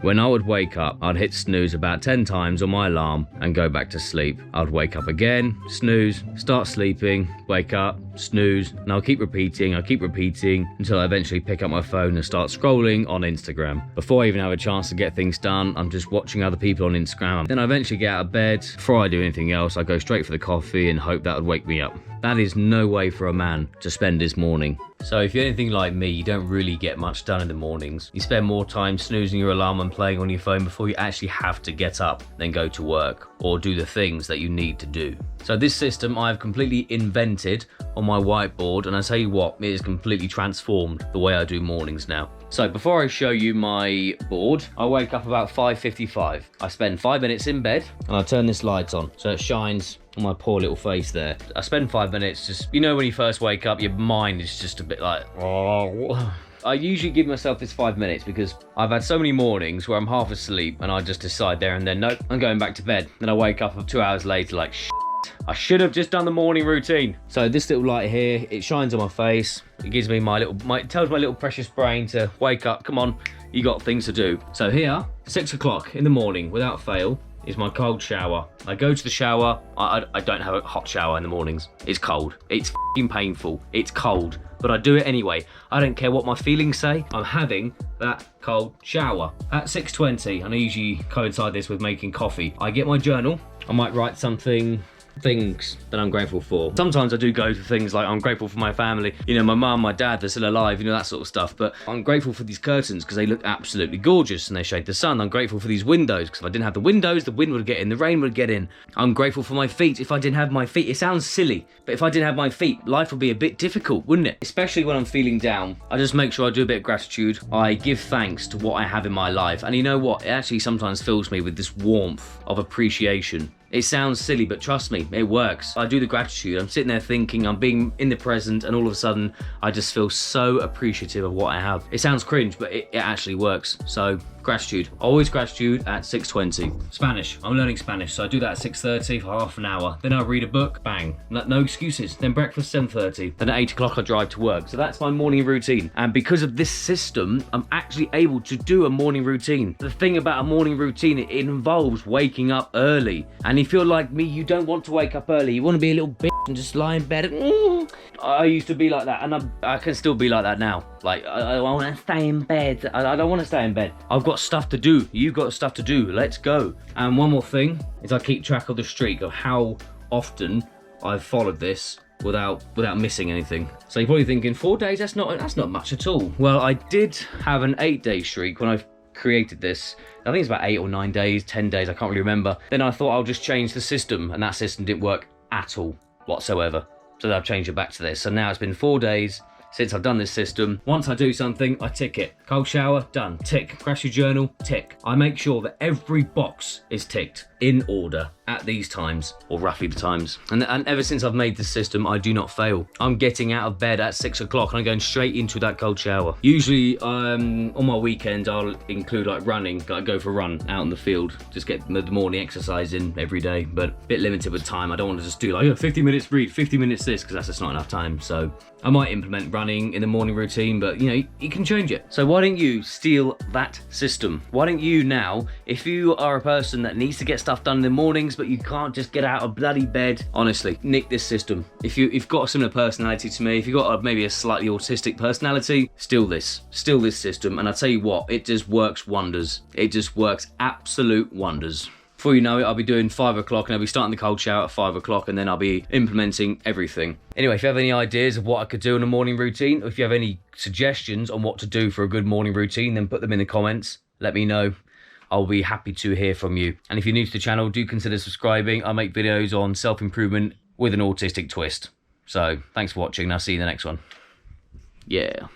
When I would wake up, I'd hit snooze about 10 times on my alarm and go back to sleep. I'd wake up again, snooze, start sleeping, wake up, snooze, and I'll keep repeating until I eventually pick up my phone and start scrolling on Instagram. Before I even have a chance to get things done, I'm just watching other people on Instagram. Then I eventually get out of bed. Before I do anything else, I go straight for the coffee and hope that would wake me up. That is no way for a man to spend his morning. So if you're anything like me, you don't really get much done in the mornings. You spend more time snoozing your alarm and playing on your phone before you actually have to get up, then go to work or do the things that you need to do. So this system I've completely invented on my whiteboard, and I tell you what, it has completely transformed the way I do mornings now. So before I show you my board, I wake up about 5:55. I spend 5 minutes in bed and I turn this light on so it shines on my poor little face there. I spend 5 minutes just, you know, when you first wake up, your mind is just a bit like, oh. I usually give myself this 5 minutes because I've had so many mornings where I'm half asleep and I just decide there and then, nope, I'm going back to bed. Then I wake up 2 hours later like, shit, I should have just done the morning routine. So this little light here, it shines on my face. It gives me it tells my little precious brain to wake up. Come on, you got things to do. So here, 6 o'clock in the morning, without fail, is my cold shower. I go to the shower. I don't have a hot shower in the mornings. It's cold. It's f***ing painful. It's cold. But I do it anyway. I don't care what my feelings say. I'm having that cold shower. At 6:20, and I usually coincide this with making coffee, I get my journal. I might write things that I'm grateful for. Sometimes I do go to things like I'm grateful for my family, you know, my mum, my dad, they're still alive, you know, that sort of stuff. But I'm grateful for these curtains because they look absolutely gorgeous and they shade the sun. I'm grateful for these windows because if I didn't have the windows, the wind would get in, the rain would get in. I'm grateful for my feet. If I didn't have my feet, it sounds silly, but if I didn't have my feet, life would be a bit difficult, wouldn't it? Especially when I'm feeling down. I just make sure I do a bit of gratitude. I give thanks to what I have in my life. And you know what? It actually sometimes fills me with this warmth of appreciation. It sounds silly, but trust me, it works. I do the gratitude. I'm sitting there thinking, I'm being in the present, and all of a sudden, I just feel so appreciative of what I have. It sounds cringe, but it actually works. So, gratitude. Always gratitude at 6:20. Spanish. I'm learning Spanish, so I do that at 6:30 for half an hour. Then I read a book, bang. No excuses. Then breakfast, 7:30. Then at 8 o'clock, I drive to work. So that's my morning routine. And because of this system, I'm actually able to do a morning routine. The thing about a morning routine, it involves waking up early. And if you're like me, you don't want to wake up early. You want to be a little bitch and just lie in bed. I used to be like that, and I can still be like that now. Like, I want to stay in bed. I don't want to stay in bed. I've got stuff to do. You've got stuff to do. Let's go. And one more thing is I keep track of the streak of how often I've followed this without missing anything. So you're probably thinking, 4 days, that's not much at all. Well, I did have an 8-day streak when I created this. I think it's about 8 or 9 days, 10 days, I can't really remember. Then I thought I'll just change the system, and that system didn't work at all whatsoever. So I've changed it back to this. So now it's been 4 days since I've done this system. Once I do something, I tick it. Cold shower, done. Tick. Gratitude journal, tick. I make sure that every box is ticked in order at these times, or roughly the times. And ever since I've made this system, I do not fail. I'm getting out of bed at 6 o'clock and I'm going straight into that cold shower. Usually on my weekend, I'll include like running, like go for a run out in the field, just get the morning exercise in every day, but a bit limited with time. I don't want to just do like 50 minutes read, 50 minutes this, because that's just not enough time. So I might implement running in the morning routine, but you know, you can change it. So why don't you steal that system? Why don't you now, if you are a person that needs to get stuff done in the mornings, but you can't just get out of bloody bed, honestly, nick this system. If you've got a similar personality to me, if you've got maybe a slightly autistic personality, steal this system. And I tell you what, it just works wonders. It just works absolute wonders. Before you know it, I'll be doing 5 o'clock and I'll be starting the cold shower at 5 o'clock, and then I'll be implementing everything. Anyway, if you have any ideas of what I could do in a morning routine, or if you have any suggestions on what to do for a good morning routine, then put them in the comments. Let me know. I'll be happy to hear from you. And if you're new to the channel, do consider subscribing. I make videos on self-improvement with an autistic twist. So thanks for watching, and I'll see you in the next one. Yeah.